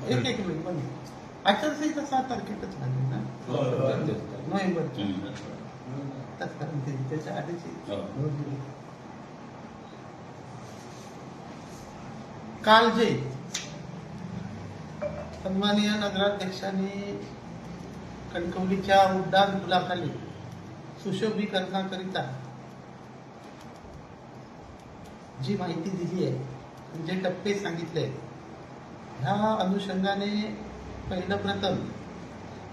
एक मिनिट बंद आचारसंहिता 7 तारखेलाच झाली ना नोव्हेंबरची तत्कालीन त्याच्या आधीची काल जे सन्माननीय नगराध्यक्षांनी कणकवलीच्या उड्डाण पुलाखाली सुशोभीकरणाकरिता जी माहिती दिली आहे जे टप्पे सांगितले ह्या अनुषंगाने पहिलं प्रथम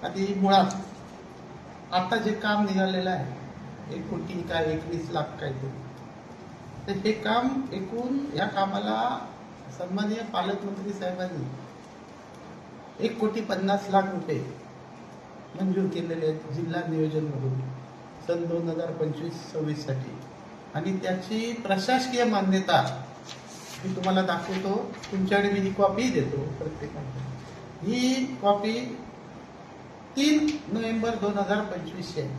आधी मुळात आता जे काम निघालेलं आहे 1 कोटी काय 21 लाख काहीतरी तर हे काम एकूण या कामाला सन्माननीय पालकमंत्री साहेबांनी 1,50,00,000 रुपये मंजूर केलेले आहेत जिल्हा नियोजन मधून सन 2025-26 साठी आणि त्याची प्रशासकीय मान्यता मी तुम्हाला दाखवतो तुमच्याकडे मी ही कॉपी देतो प्रत्येकाला ही कॉपी 3 नोव्हेंबर 2025 आहे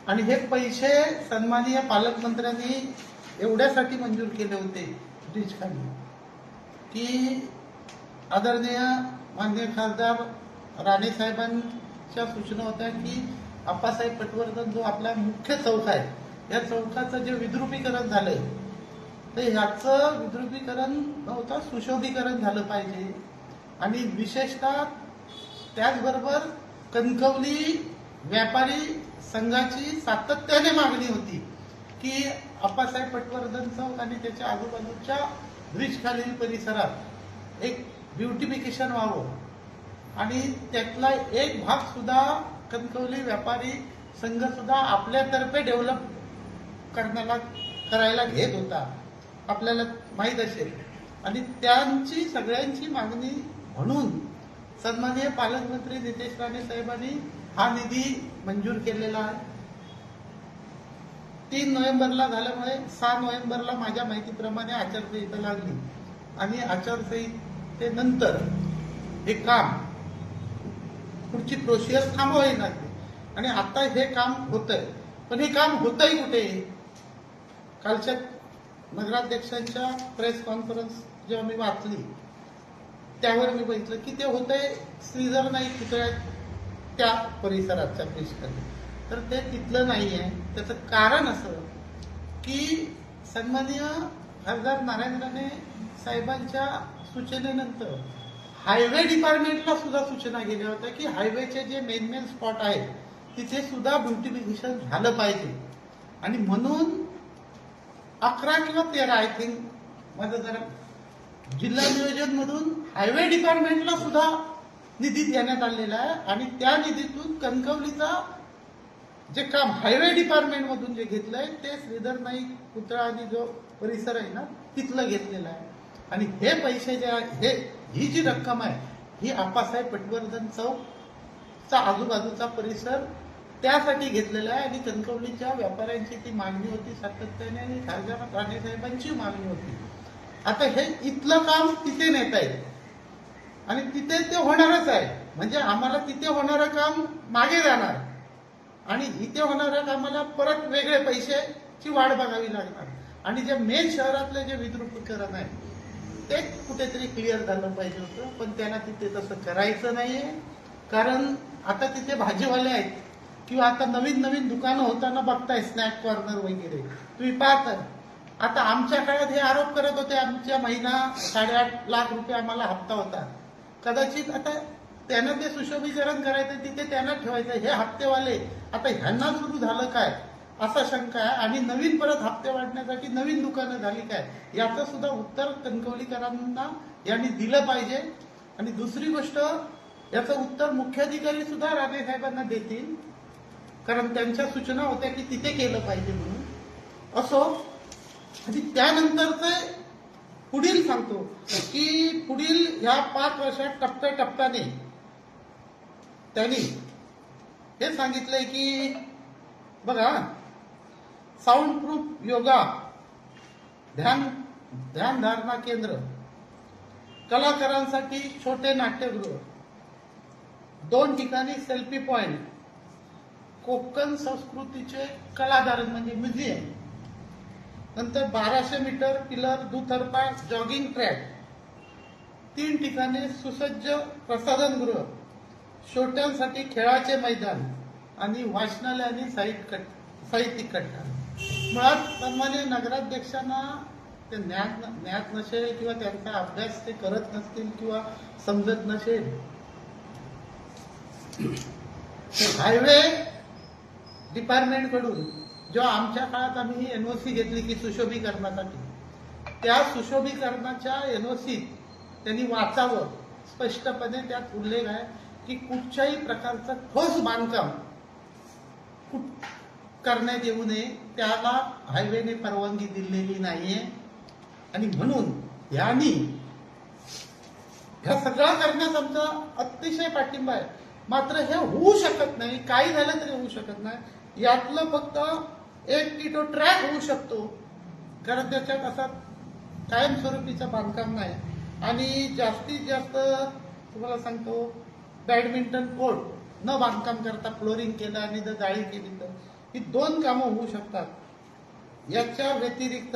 आणि हे पैसे सन्माननीय पालकमंत्र्यांनी एवढ्यासाठी मंजूर केले होते ब्रिज खाली की आदरणीय माननीय खासदार राणे साहेबांच्या सूचना होत्या की आप्पासाहेब पटवर्धन जो आपला मुख्य चौक आहे या चौकाचं जे विद्रुपीकरण झालंय तर ह्याचं विद्रुपीकरण नव्हतं सुशोभीकरण झालं पाहिजे आणि विशेषतः त्याचबरोबर कणकवली व्यापारी संघाची सातत्याने मागणी होती की आप्पासाहेब पटवर्धन चौक आणि त्याच्या आजूबाजूच्या ब्रिज खालील परिसरात एक ब्युटिफिकेशन व्हावं आणि त्यातला एक भाग सुद्धा कणकवली व्यापारी संघ सुद्धा आपल्यातर्फे डेव्हलप करायला घेत होता आपल्याला माहीत असेल आणि त्यांची सगळ्यांची मागणी म्हणून सन्माननीय पालकमंत्री नितेश राणे साहेबांनी हा निधी मंजूर केलेला आहे 3 नोव्हेंबरला झाल्यामुळे 6 नोव्हेंबरला माझ्या माहितीप्रमाणे आचारसंहिता लागली आणि आचारसंहितेनंतर हे काम पुढची प्रोसिजर थांबवावी लागली आणि आता हे काम होतंय पण हे काम होतंय कुठे कालच्या नगराध्यक्षांच्या प्रेस कॉन्फरन्स जेव्हा मी वाचली त्यावर मी बघितलं की ते होतंय श्रीधर नाईक पुतळ्यात त्या परिसराच्या ब्रिजखाली तर ते तिथलं नाहीये त्याचं कारण असं की सन्माननीय खासदार नारायण राणे साहेबांच्या सूचनेनंतर हायवे डिपार्टमेंटला सुद्धा सूचना गेल्या होत्या की हायवेचे जे मेन स्पॉट आहेत तिथे सुद्धा ब्युटिफिकेशन झालं पाहिजे आणि म्हणून 11 किंवा 13 आय थिंक माझं जरा जिल्हा नियोजन मधून हायवे डिपार्टमेंटला सुद्धा निधी देण्यात आलेला आहे आणि त्या निधीतून कणकवलीचा जे काम हायवे डिपार्टमेंट मधून जे घेतलंय ते श्रीधर नाईक पुतळा आणि जो परिसर आहे ना तिथलं घेतलेलं आहे आणि हे पैसे जे आहे ही जी रक्कम आहे ही आप्पासाहेब पटवर्धन चौकचा आजूबाजूचा परिसर त्यासाठी घेतलेला आहे आणि कणकवलीच्या व्यापाऱ्यांची ती मागणी होती सातत्याने आणि खासदार राणे साहेबांची मागणी होती आता हे इथलं काम तिथे नेता येईल आणि तिथे ते होणारच आहे म्हणजे आम्हाला तिथे होणारं काम मागे जाणार आणि इथे होणाऱ्या कामाला परत वेगळे पैशाची वाट बघावी लागणार आणि जे मेन शहरातले जे विद्रुपीकरण आहे ते कुठेतरी क्लिअर झालं पाहिजे होतं पण त्यांना तिथे तसं करायचं नाहीये कारण आता तिथे भाजीवाले आहेत किंवा आता नवीन दुकानं होताना बघताय स्नॅक कॉर्नर वगैरे तुम्ही पाहताय आता आमच्या काळात हे आरोप करत होते आमच्या महिना 8.5 लाख रुपये आम्हाला हप्ता होता कदाचित आता त्यांना ते सुशोभीकरण करायचं तिथे त्यांना ठेवायचं हे हप्तेवाले आता ह्यांना सुरू झालं काय असा शंका आहे आणि नवीन परत हप्ते वाढण्यासाठी नवीन दुकानं झाली काय याचं सुद्धा उत्तर कणकवलीकरांना यांनी दिलं पाहिजे आणि दुसरी गोष्ट याचं उत्तर मुख्याधिकारी सुद्धा राणे साहेबांना देतील कारण त्यांच्या सूचना होत्या की तिथे केलं पाहिजे म्हणून असो आणि त्यानंतरचे पुढील सांगतो की पुढील ह्या 5 वर्षात टप्प्याटप्प्याने त्यांनी हे सांगितलंय की बघा साऊंड प्रूफ योगा ध्यानधारणा केंद्र कलाकारांसाठी छोटे नाट्यगृह 2 ठिकाणी सेल्फी पॉइंट कोकण संस्कृतीचे कलादालन म्हणजे म्युझियम नंतर 1200 मीटर पिलर दुतर्फा जॉगिंग ट्रॅक 3 ठिकाणी सुसज्ज प्रसाधनगृह, छोट्यांसाठी खेळाचे मैदान आणि वाचनालय आणि साहित्यिक कट्टा. मुळात सन्माननीय नगराध्यक्षांना ते ज्ञात नसेल किंवा त्यांचा अभ्यास ते करत नसतील किंवा समजत नसेल. हायवे डिपार्टमेंट कडून जेव्हा आमच्या काळात आम्ही ही एनओसी घेतली की सुशोभीकरणासाठी, त्या सुशोभीकरणाच्या एनओसीत त्यांनी वाचावं, स्पष्टपणे त्यात उल्लेख आहे की कुठच्याही प्रकारचं ठोस बांधकाम करण्यात येऊ नये, त्याला हायवेने परवानगी दिलेली नाहीये. आणि म्हणून यांनी ह्या सगळं करण्यास आमचा अतिशय पाठिंबा आहे. मात्र हे होऊ शकत नाही, काही झालं तरी होऊ शकत नाही. यातलं फक्त एक की तो ट्रॅक होऊ शकतो, कारण त्याच्यात असा कायमस्वरूपीचं बांधकाम नाही. आणि जास्तीत जास्त तुम्हाला सांगतो, बॅडमिंटन कोर्ट न बांधकाम करता फ्लोरिंग केलं आणि जर जाळी केली तर ही 2 कामं होऊ शकतात. याच्या व्यतिरिक्त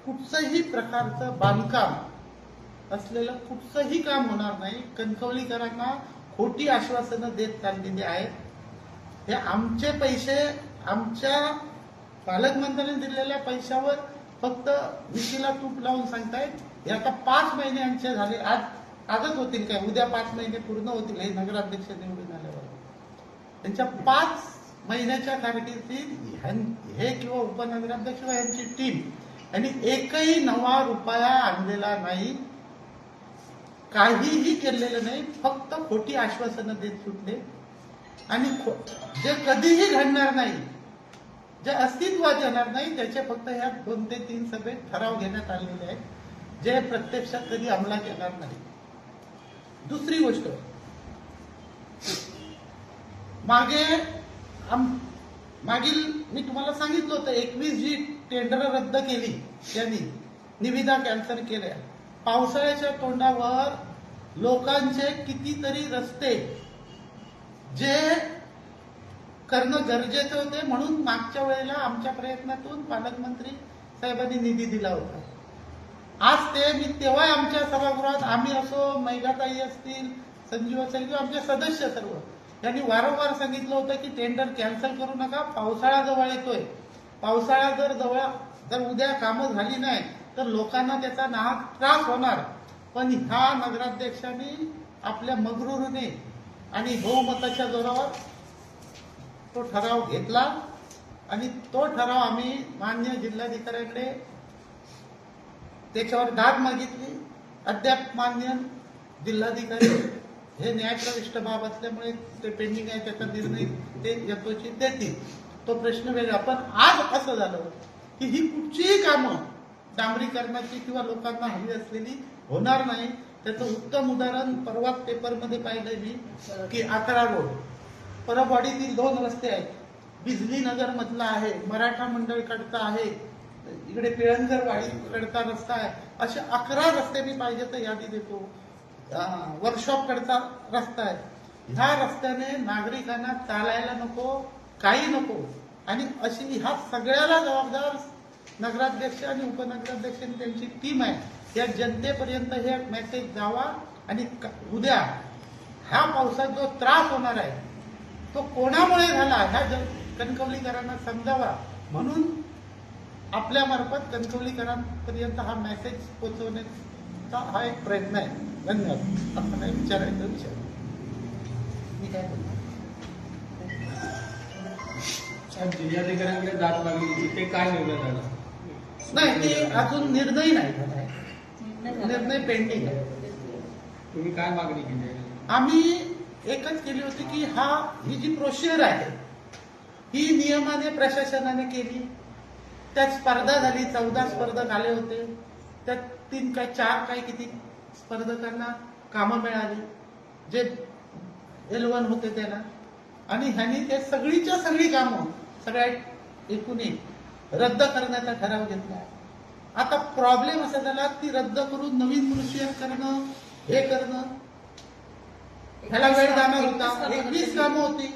कुठचंही प्रकारचं बांधकाम असलेलं कुठचंही काम होणार नाही. कणकवलीकरांना खोटी आश्वासनं देत चाललेली आहेत. हे आमचे पैसे, आमच्या पालकमंत्र्यांनी दिलेल्या पैशावर फक्त विशीला तूप लावून सांगतायत. हे आता 5 महिने आमचे झाले, आजच होतील काय, उद्या 5 महिने पूर्ण होतील हे नगराध्यक्ष निवडून आल्यावर. त्यांच्या 5 महिन्याच्या कारकिर्दीत हे किंवा उपनगराध्यक्ष यांची टीम आणि एकही नवा रुपया आणलेला नाही, काहीही केलेलं नाही, फक्त खोटी आश्वासनं देत सुटले. आणि जे कधीही घडणार नाही, जे अस्तित्वात येणार नाही, त्याचे फक्त ह्या 2 ते 3 सभेत ठराव घेण्यात आलेले आहेत, जे प्रत्यक्षात कधी अंमलात येणार नाही. दुसरी गोष्ट, मागील मी तुम्हाला सांगितलं होतं 21 जी टेंडर रद्द केली त्यांनी, निविदा कॅन्सल केल्या. पावसाळ्याच्या तोंडावर लोकांचे कितीतरी रस्ते जे करणं गरजेचे होते, म्हणून मागच्या वेळेला आमच्या प्रयत्नातून पालकमंत्री साहेबांनी निधी दिला होता. आज ते मी तेव्हा आमच्या सभागृहात, आम्ही असो, मैघाताई असतील, संजीव असेल किंवा आमचे सदस्य सर्व, यांनी वारंवार सांगितलं होतं की टेंडर कॅन्सल करू नका, पावसाळा जवळ येतोय. पावसाळा जर उद्या कामं झाली नाही तर लोकांना त्याचा नाहक त्रास होणार. पण ह्या नगराध्यक्षांनी आपल्या मगरुरीने आणि बहुमताच्या जोरावर तो ठराव घेतला आणि तो ठराव आम्ही मान्य जिल्हाधिकाऱ्यांकडे त्याच्यावर दाद मागितली. अद्याप मान्य जिल्हाधिकारी हे न्यायप्रविष्ट बाब असल्यामुळे ते पेंडिंग आहे, त्याचा निर्णय ते यथोचित देतील, तो प्रश्न वेगळा. पण आज असं झालं की ही कुठचीही कामं डांबरीकरणाची किंवा लोकांना हवी असलेली होणार नाही. त्याचं उत्तम उदाहरण परवा पेपरमध्ये पाहिलं मी की 11 रोड, परबवाडीतील 2 रस्ते आहेत, बिजली नगर मधला आहे, मराठा मंडळ कडचा आहे, इकडे पिळंगरवाडी कडचा रस्ता आहे, असे 11 रस्ते मी पाहिजे तर यादी देतो. वर्कशॉप कडचा रस्ता आहे. ह्या रस्त्याने नागरिकांना चालायला नको, काही नको. आणि अशी ह्या सगळ्याला जबाबदार नगराध्यक्ष आणि उपनगराध्यक्ष त्यांची टीम आहे. या जनतेपर्यंत हे मेसेज जावा आणि उद्या ह्या पावसात जो त्रास होणार आहे तो कोणामुळे झाला ह्या कणकवलीकरांना समजावा, म्हणून आपल्या मार्फत कणकवलीकरांपर्यंत हा मेसेज पोहोचवण्याचा हा एक प्रयत्न आहे. धन्यवाद. आपण काय विचारायचं विचार मी काय बोलतो. जिल्हाधिकाऱ्यांकडे दाद मागली, ते काय निर्णय झाला? नाही, ते अजून निर्णय नाही झाला आहे, निर्णय पेंडिंग आहे. तुम्ही काय मागणी केली? आम्ही एकच केली होती की ही जी प्रोसिजर आहे ही नियमाने प्रशासनाने केली. त्यात स्पर्धा झाली, 14 स्पर्धक आले होते, त्यात 3 काय 4 काय किती स्पर्धकांना कामं मिळाली जे L1 होते त्यांना. आणि ह्यांनी ते सगळीच्या सगळी कामं सगळ्या एकूण एक रद्द करण्याचा ठराव घेतला. आता प्रॉब्लेम असा झाला ती रद्द करून नवीन प्रोसिजर करणं, हे करणं, ह्याला वेळ जाणार होता. 21 कामं होती,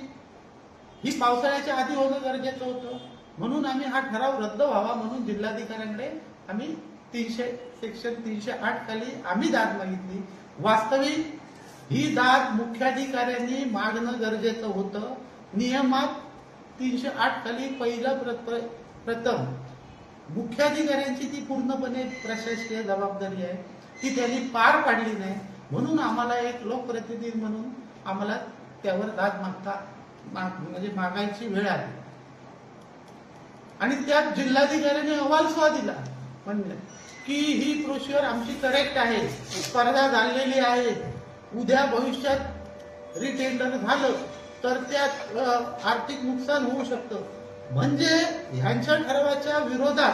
ही पावसाळ्याच्या आधी होणं गरजेचं होतं. म्हणून आम्ही हा ठराव रद्द व्हावा म्हणून जिल्हाधिकाऱ्यांकडे आम्ही सेक्शन 308 खाली आम्ही दाद मागितली. वास्तविक ही दाद मुख्याधिकाऱ्यांनी मागणं गरजेचं होतं. नियमात 308 खाली प्रथम मुख्याधिकाऱ्यांची ती पूर्णपणे प्रशासकीय जबाबदारी आहे, ती त्यांनी पार पाडली नाही. म्हणून आम्हाला एक लोकप्रतिनिधी म्हणून आम्हाला त्यावर दाद म्हणजे मागायची वेळ आली. आणि त्यात जिल्हाधिकाऱ्यांनी अहवाल सुद्धा दिला म्हणजे की ही प्रोसिजर आमची करेक्ट आहे, स्पर्धा झालेली आहे, उद्या भविष्यात रिटेंडर झालं तर त्यात आर्थिक नुकसान होऊ शकतं. म्हणजे ह्यांच्या ठरावाच्या विरोधात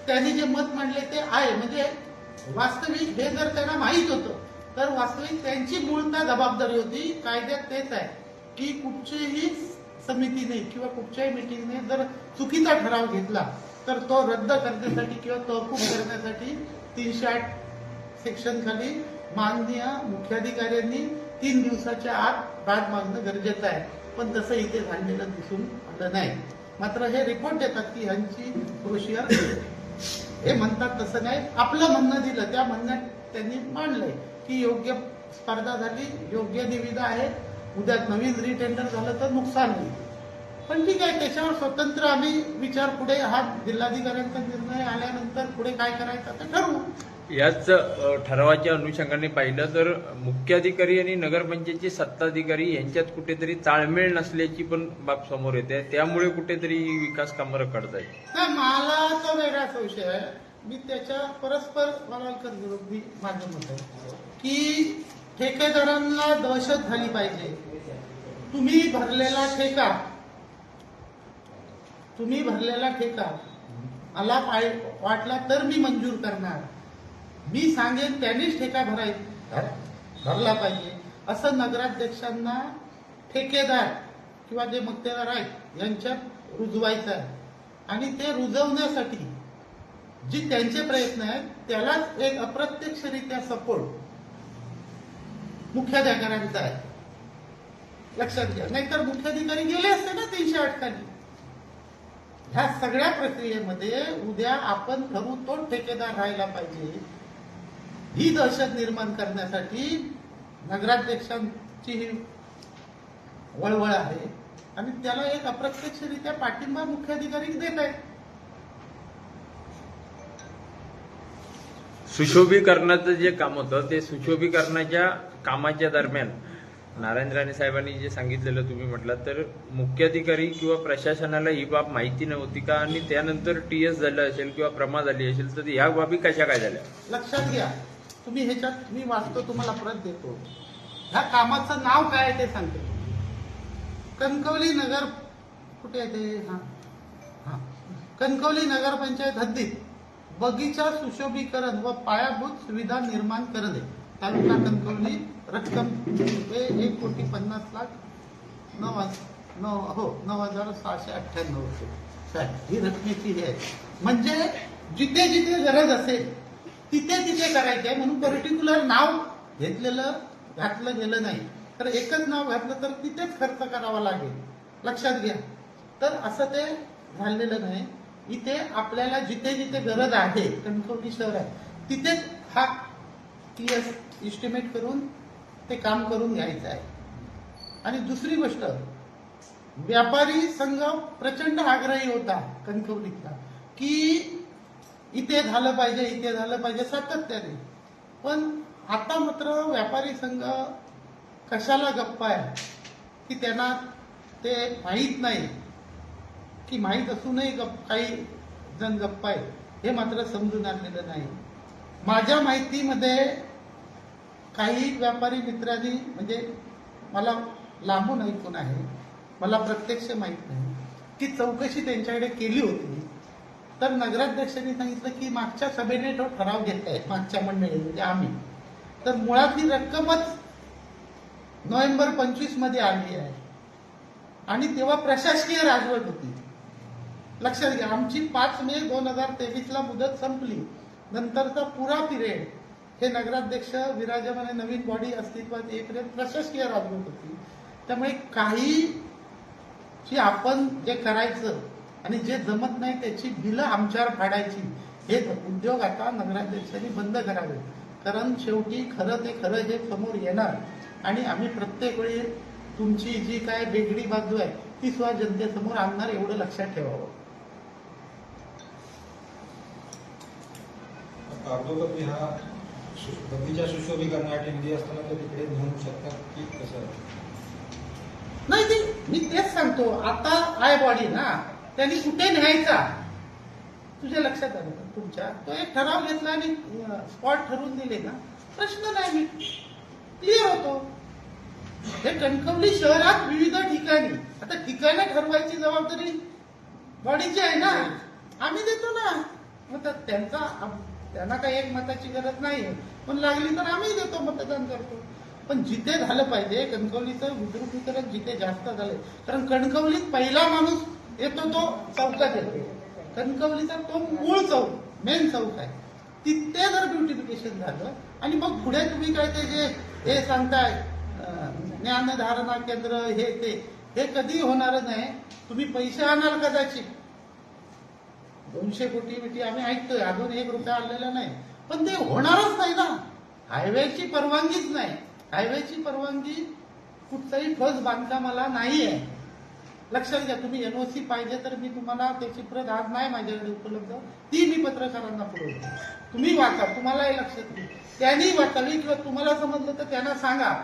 त्यांनी जे मत मांडले ते आहे. म्हणजे वास्तविक हे जर त्यांना माहीत होतं तर वास्तविक त्यांची मूळता जबाबदारी होती. कायद्यात तेच आहे की कुठचीही समितीने किंवा कुठच्याही मिटिंगने जर चुकीचा ठराव घेतला तर तो रद्द करण्यासाठी किंवा तहकूब करण्यासाठी 308 सेक्शन खाली माननीय मुख्याधिकाऱ्यांनी 3 दिवसाच्या आत दाद मागणं गरजेचं आहे. पण तसं इथे झालेलं दिसून आलं नाही. मात्र हे रिपोर्ट देतात की ह्यांची प्रोसिजर हे म्हणतात तसं नाही. आपलं म्हणणं दिलं, त्या म्हणण्यात त्यांनी मांडलंय की योग्य स्पर्धा झाली, योग्य निविदा आहे, उद्या नवीन रिटेंडर झालं तर नुकसान होईल. पण ठीक आहे, त्याच्यावर स्वतंत्र आम्ही विचार पुढे हा जिल्हाधिकाऱ्यांचा निर्णय आल्यानंतर पुढे काय करायचं ते ठरवू. याच ठरावाच्या अनुषंगाने पाहिलं तर मुख्याधिकारी आणि नगरपंचायतचे सत्ताधिकारी यांच्यात कुठेतरी ताळमेळ नसल्याची पण बाब समोर येते. त्यामुळे कुठेतरी विकास कामं रखडत आहेत. नाही, मला तो वेगळाच विषय आहे. मी त्याच्या परस्पर वलालकर विरोधी माझं मत आहे की ठेकेदारांना दहशत झाली पाहिजे. तुम्ही भरलेला ठेका मला वाटला तर मी मंजूर करणार. मी सांगेन त्यांनीच ठेका भरला पाहिजे असं नगराध्यक्षांना ठेकेदार किंवा जे मक्तेदार आहेत यांच्यात रुजवायचं आहे. आणि ते रुजवण्यासाठी जी त्यांचे प्रयत्न आहेत त्यालाच एक अप्रत्यक्षरित्या सपोर्ट मुख्याधिकाऱ्यांचा आहे. लक्षात घ्या, नाहीतर मुख्याधिकारी गेले असते ना 308 खाली. ह्या सगळ्या प्रक्रियेमध्ये उद्या आपण ठरवू तो ठेकेदार राहायला पाहिजे ही दहशत निर्माण करण्यासाठी नगराध्यक्षांची ही वळवळ आहे. आणि त्याला एक अप्रत्यक्षरित्या पाठिंबा मुख्याधिकारी देत आहेत. सुशोभीकरणाचं जे काम होतं ते सुशोभीकरणाच्या कामाच्या दरम्यान नारायण राणे साहेबांनी जे सांगितलेलं तुम्ही म्हटलं तर मुख्याधिकारी किंवा प्रशासनाला ही बाब माहिती नव्हती का, आणि त्यानंतर TS झालं असेल किंवा प्रमा झाली असेल तर ह्या बाबी कशा काय झाल्या? लक्षात घ्या, तुम्ही ह्याच्यात मी वाचतो, तुम्हाला परत देतो. ह्या कामाचं नाव काय आहे ते सांगतो. कणकवली नगर कुठे आहे ते? हा, कणकवली नगरपंचायत हद्दीत बगीचा सुशोभीकरण व पायाभूत सुविधा निर्माण करणे, तालुका कणकवली, रक्कम ₹1,50,00,000 9,698 ही रकमेची हे आहे. म्हणजे जिथे जिथे गरज असेल तिथे तिथे करायचे आहे. म्हणून पर्टिक्युलर नाव घातलं गेलं नाही. तर एकच नाव घातलं तर तिथेच खर्च करावा लागेल. लक्षात घ्या. तर असं ते झालेलं नाही. इथे आपल्याला जिथे जिथे गरज आहे कणकवली शहरात तिथेच हा TS इस्टिमेट करून ते काम करून घ्यायचं आहे. आणि दुसरी गोष्ट, व्यापारी संघ प्रचंड आग्रही होता कणकवलीतला की इथे झालं पाहिजे सातत्याने. पण आता मात्र व्यापारी संघ कशाला गप्पा आहे की त्यांना ते माहीत नाही की माहीत असूनही काही जण गप्पा आहे हे मात्र समजून आलेलं नाही. माझ्या माहितीमध्ये काही व्यापारी मित्रांनी, म्हणजे मला लांबून ऐकून आहे, मला प्रत्यक्ष माहित नाही, की चौकशी त्यांच्याकडे केली होती. तर नगराध्यक्षांनी सांगितलं की मागच्या सभेने तो ठराव घेतलाय, मागच्या मंडळी म्हणजे आम्ही, तर मुळातली रक्कमच नोव्हेंबर 25 मध्ये आली आहे आणि तेव्हा प्रशासकीय राजवट होती. लक्षात घ्या, आमची 5 मे 2023 मुदत संपली. नंतरचा पुरा पिरियड हे नगराध्यक्ष विराजमान नवीन बॉडी अस्तित्वात येईपर्यंत प्रशासकीय राजवट होती. त्यामुळे काही जी आपण जे करायचं आणि जे जमत नाही त्याची बिलं आमच्यावर फाडायची हे उद्योग आता नगराध्यक्षांनी बंद करावे. कारण शेवटी खरं ते खरं हे समोर येणार आणि आम्ही प्रत्येक वेळी तुमची जी काय वेगळी बाजू आहे ती सुद्धा जनतेसमोर आणणार, एवढं लक्षात ठेवावं. कागदोपत्री हा बगीचा सुशोभीकरणासाठी निधी असताना ते तिकडे नेऊ शकतात की कसं? नाही ते मी तेच सांगतो. आता आय बॉडी ना त्यांनी कुठे न्यायचा तुझ्या लक्षात आलं का? तुमच्या तो एक ठराव घेतला आणि स्पॉट ठरवून दिले ना, प्रश्न नाही, मी क्लिअर होतो. हे कणकवली शहरात विविध ठिकाणी आता ठिकाणं ठरवायची जबाबदारी बॉडीची आहे ना, आम्ही देतो ना. मग त्यांना काही एक मताची गरज नाही, पण लागली तर आम्ही देतो, मतदान करतो. पण जिथे झालं पाहिजे कणकवलीचं विद्रुपीकरण जिथे जास्त झालंय, कारण कणकवलीत पहिला माणूस येतो तो चौकात येतो. कणकवलीचा तो मूळ चौक, मेन चौक आहे, तिथे जर ब्युटिफिकेशन झालं आणि मग पुढे तुम्ही काय ते जे हे सांगताय ज्ञानधारणा केंद्र हे कधी होणार नाही. तुम्ही पैसे आणाल कदाचित 200 कोटी बिटी आम्ही ऐकतोय, अजून 1 रुपया आलेला नाही, पण ते होणारच नाही ना. हायवेची परवानगीच नाही. हायवेची परवानगी कुठच्याही ठोस बांधकामाला नाही आहे. लक्षात घ्या. तुम्ही एनओसी पाहिजे तर मी तुम्हाला त्याची प्रत आज नाही माझ्याकडे उपलब्ध, ती मी पत्रकारांना पुरवतो. तुम्ही वाचा, तुम्हालाही लक्षात येईल. त्यांनी वाचावी किंवा तुम्हाला समजलं तर त्यांना सांगा.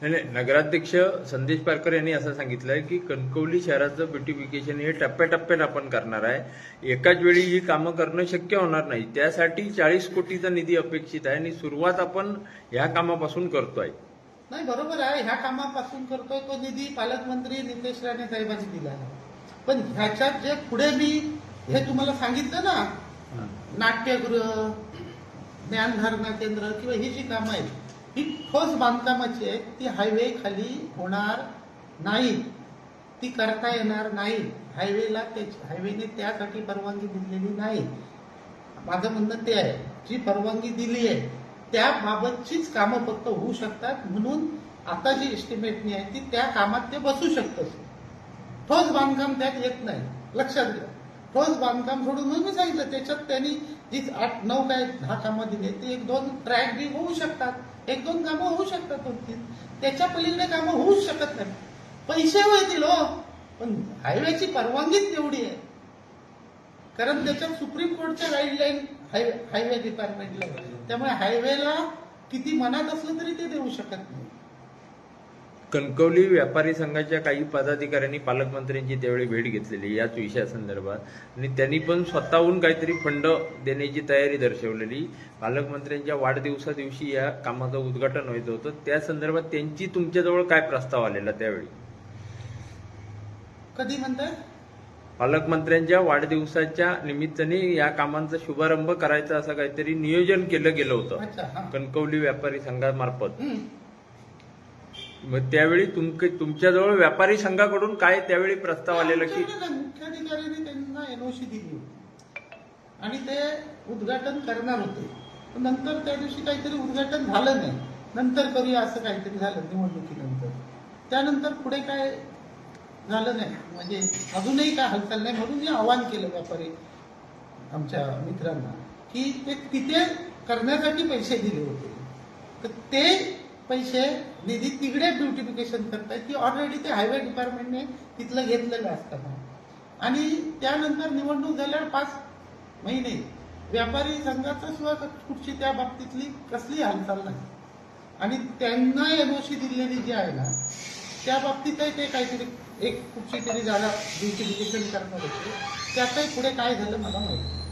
नाही, नगराध्यक्ष संदेश पारकर यांनी असं सांगितलंय की कणकवली शहराचं ब्युटिफिकेशन हे टप्प्याटप्प्याने आपण करणार आहे. एकाच वेळी ही कामं करणं शक्य होणार नाही. त्यासाठी 40 कोटीचा निधी अपेक्षित आहे आणि सुरुवात आपण ह्या कामापासून करतोय. नाही, बरोबर आहे, ह्या कामापासून करतोय. तो निधी पालकमंत्री नितेश राणे साहेबांनी दिला आहे. पण ह्याच्यात जे पुढे मी हे तुम्हाला सांगितलं ना, नाट्यगृह, ज्ञानधारणा केंद्र किंवा ही जी कामं आहेत ही ठोस बांधकामाची आहेत. ती हायवे खाली होणार नाही, ती करता येणार नाही. हायवेने त्यासाठी परवानगी दिलेली नाही. माझं म्हणणं ते आहे, जी परवानगी दिली आहे त्याबाबतचीच कामं फक्त होऊ शकतात. म्हणून आता जी एस्टिमेटनी आहे ती त्या कामात ते बसू शकतं. ठोस बांधकाम त्यात येत नाही, लक्षात घ्या. ठोस बांधकाम सोडून म्हणून मी सांगितलं त्याच्यात त्यांनी जी 8-9 काय 10 कामं दिली ती 1-2 ट्रॅक बी होऊ शकतात, 1-2 कामं होऊ शकतात, 2-3. त्याच्या पलीकडे कामं होऊच शकत नाही. पैसे होतील हो, पण हायवेची परवानगीच तेवढी आहे. कारण त्याच्यात सुप्रीम कोर्टच्या गाईडलाईन हायवे डिपार्टमेंटला, त्यामुळे हायवेला किती मनात असलं तरी ते देऊ शकत नाही. कणकवली व्यापारी संघाच्या काही पदाधिकाऱ्यांनी पालकमंत्र्यांची त्यावेळी भेट घेतलेली याच विषयासंदर्भात आणि त्यांनी पण स्वतःहून काहीतरी फंड देण्याची तयारी दर्शवलेली. पालकमंत्र्यांच्या वाढदिवसा दिवशी या कामाचं उद्घाटन व्हायचं होतं. त्या संदर्भात त्यांची तुमच्याजवळ काय प्रस्ताव आलेला त्यावेळी? कधी म्हणताय? पालकमंत्र्यांच्या वाढदिवसाच्या निमित्ताने या कामांचा शुभारंभ करायचा असं काहीतरी नियोजन केलं गेलं होतं अच्छा, हा. कणकवली व्यापारी संघामार्फत. मग त्यावेळी तुमच्याजवळ व्यापारी संघाकडून काय त्यावेळी प्रस्ताव आलेला की मुख्याधिकाऱ्यांनी त्यांना एनओसी दिली आणि ते उद्घाटन करणार होते. पण नंतर त्या दिवशी काहीतरी उद्घाटन झालं नाही, नंतर करूया असं काहीतरी झालं निवडणुकीनंतर. त्यानंतर पुढे काय झालं नाही, म्हणजे अजूनही काय हालचाल नाही. म्हणून मी आवाहन केलं व्यापारी आमच्या मित्रांना की ते तिथे करण्यासाठी पैसे दिले होते, तर ते पैसे निधी तिकडे ब्युटिफिकेशन करतायत की ऑलरेडी ते हायवे डिपार्टमेंटने तिथलं घेतलेलं असताना. आणि त्यानंतर निवडणूक झाल्यावर 5 महिने व्यापारी संघाचा सुद्धा कुठची त्या बाबतीतली कसली हालचाल नाही. आणि त्यांना एनओसी दिलेली जी आहे ना त्या बाबतीतही ते काहीतरी एक कुठची तरी जागा ब्युटिफिकेशन करणार होते. त्यातही पुढे काय झालं मला माहिती.